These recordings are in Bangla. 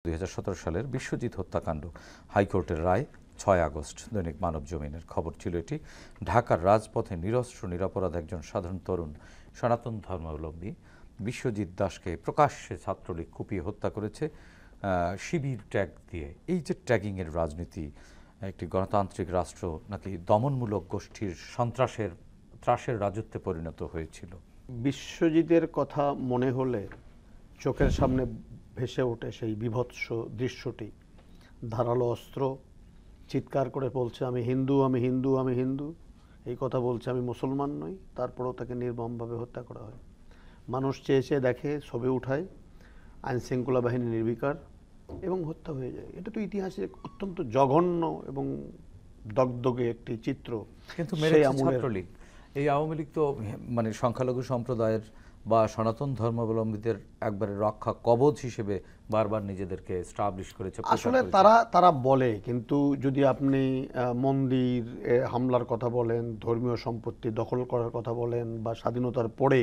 2017 সালের বিশ্বজিৎ হত্যাকাণ্ড হাইকোর্টের রায় 6 আগস্ট দৈনিক মানব জমিনের খবর ছিল এটি। ঢাকার রাজপথে নিরস্ত্র নিরপরাধ একজন সাধারণ তরুণ সনাতন ধর্মাবলম্বী বিশ্বজিৎ দাসকে প্রকাশ্যে ছাত্রলীগ কুপিয়ে হত্যা করেছে শিবির ট্যাগ দিয়ে। এই যে ট্যাগিংয়ের রাজনীতি, একটি গণতান্ত্রিক রাষ্ট্র নাকি দমনমূলক গোষ্ঠীর সন্ত্রাসের ত্রাসের রাজত্বে পরিণত হয়েছিল। বিশ্বজিতের কথা মনে হলে চোখের সামনে ভেসে ওঠে সেই বীভৎস দৃশ্যটি। ধারালো অস্ত্র, চিৎকার করে বলছে আমি হিন্দু, আমি হিন্দু, আমি হিন্দু, এই কথা বলছে আমি মুসলমান নই। তারপরেও তাকে নির্মমভাবে হত্যা করা হয়। মানুষ চেয়ে চেয়ে দেখে, ছবি উঠায়, আইনশৃঙ্খলা বাহিনী নির্বিকার এবং হত্যা হয়ে যায়। এটা তো ইতিহাসে অত্যন্ত জঘন্য এবং দগদগে একটি চিত্র। কিন্তু মেরেছে ছাত্রলীগ। এই আওয়ামী লীগ তো মানে সংখ্যালঘু সম্প্রদায়ের বা সনাতন ধর্মাবলম্বীদের একবারে রক্ষা কবচ হিসেবে বারবার নিজেদেরকে এস্টাবলিশ করেছে। আসলে তারা বলে, কিন্তু যদি আপনি মন্দির হামলার কথা বলেন, ধর্মীয় সম্পত্তি দখল করার কথা বলেন, বা স্বাধীনতার পরে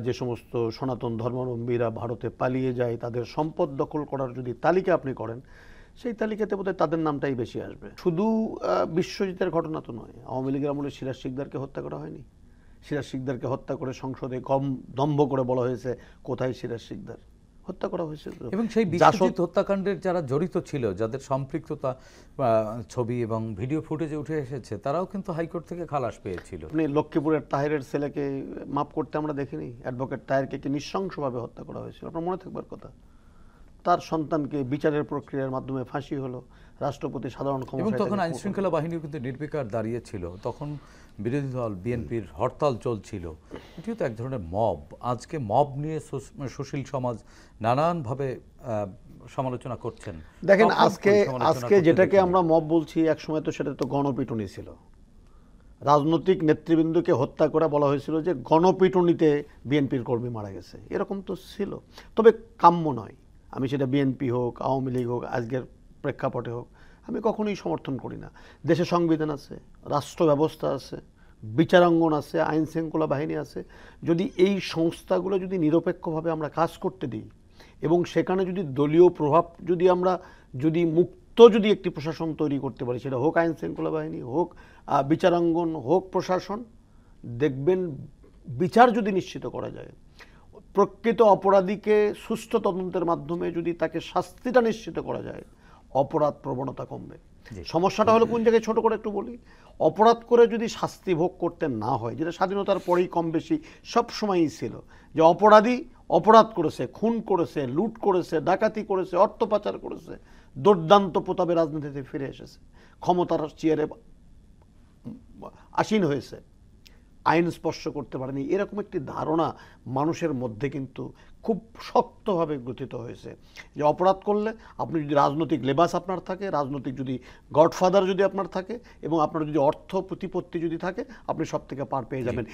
যে সমস্ত সনাতন ধর্মাবলম্বীরা ভারতে পালিয়ে যায় তাদের সম্পদ দখল করার যদি তালিকা আপনি করেন, সেই তালিকাতে বোধহয় তাদের নামটাই বেশি আসবে। শুধু বিশ্বজিতের ঘটনা তো নয়, আওয়ামী লীগের আমলে সিরাজ শিকদারকে হত্যা করা হয়নি? সিরাজ শিকদারকে হত্যা করে সংসদে কম দম্ভ করে বলা হয়েছে কোথায় সিরাজ শিকদার, হত্যা করা হয়েছে। এবং সেই বিশ্বজিৎ হত্যাকাণ্ডের যারা জড়িত ছিল, যাদের সম্পৃক্ততা ছবি এবং ভিডিও ফুটেজে উঠে এসেছে, তারাও কিন্তু হাইকোর্ট থেকে খালাস পেয়েছিল। আপনি লক্ষ্মীপুরের তাহেরের ছেলেকে মাফ করতে আমরা দেখিনি? অ্যাডভোকেট তাহেরকে কি নৃশংসভাবে হত্যা করা হয়েছিল? আপনার মনে থাকবার কথা। তার সন্তানকে বিচারের প্রক্রিয়ার মাধ্যমে ফাঁসি হলো, রাষ্ট্রপতি সাধারণ ক্ষমতা। এবং তখন আইনশৃঙ্খলা বাহিনীও কিন্তু নির্বিকার দাঁড়িয়েছিল। তখন বিরোধী দল বিএনপির হরতাল চলছিল। এটিও তো এক ধরনের মব। আজকে মব নিয়ে সুশীল সমাজ নানানভাবে সমালোচনা করছেন। দেখেন, আজকে যেটাকে আমরা মব বলছি, একসময় তো সেটা তো গণপিটুনি ছিল। রাজনৈতিক নেতৃবৃন্দকে হত্যা করে বলা হয়েছিল যে গণপিটুনিতে বিএনপির কর্মী মারা গেছে, এরকম তো ছিল। তবে কাম্য নয়। আমি সেটা বিএনপি হোক, আওয়ামী লীগ হোক, আজকের প্রেক্ষাপটে হোক, আমি কখনোই সমর্থন করি না। দেশে সংবিধান আছে, রাষ্ট্র ব্যবস্থা আছে, বিচারাঙ্গন আছে, আইন শৃঙ্খলা বাহিনী আছে। যদি এই সংস্থাগুলো যদি নিরপেক্ষভাবে আমরা কাজ করতে দিই এবং সেখানে যদি দলীয় প্রভাব আমরা মুক্ত একটি প্রশাসন তৈরি করতে পারি, সেটা হোক আইন শৃঙ্খলা বাহিনী, হোক বিচারাঙ্গন, হোক প্রশাসন, দেখবেন বিচার যদি নিশ্চিত করা যায়, প্রকৃত অপরাধীকে সুষ্ঠু তদন্তের মাধ্যমে যদি তাকে শাস্তিটা নিশ্চিত করা যায়, অপরাধ প্রবণতা কমবে। সমস্যাটা হলো কোন জায়গায়, ছোট করে একটু বলি। অপরাধ করে যদি শাস্তি ভোগ করতে না হয়, যেটা স্বাধীনতার পরেই কম বেশি সব সময়ই ছিল, যে অপরাধী অপরাধ করেছে, খুন করেছে, লুট করেছে, ডাকাতি করেছে, অর্থ পাচার করেছে, দুর্দান্ত প্রতাপে রাজনীতিতে ফিরে এসেছে, ক্ষমতার চেয়ারে আসীন হয়েছে, আইন স্পর্শ করতে পারেনি, এরকম একটি ধারণা মানুষের মধ্যে কিন্তু খুব শক্তভাবে গ্রথিত হয়েছে। যে অপরাধ করলে আপনি যদি রাজনৈতিক লেবাস আপনার থাকে, রাজনৈতিক যদি গডফাদার যদি আপনার থাকে, এবং আপনার যদি অর্থ প্রতিপত্তি যদি থাকে, আপনি সব থেকে পার পেয়ে যাবেন।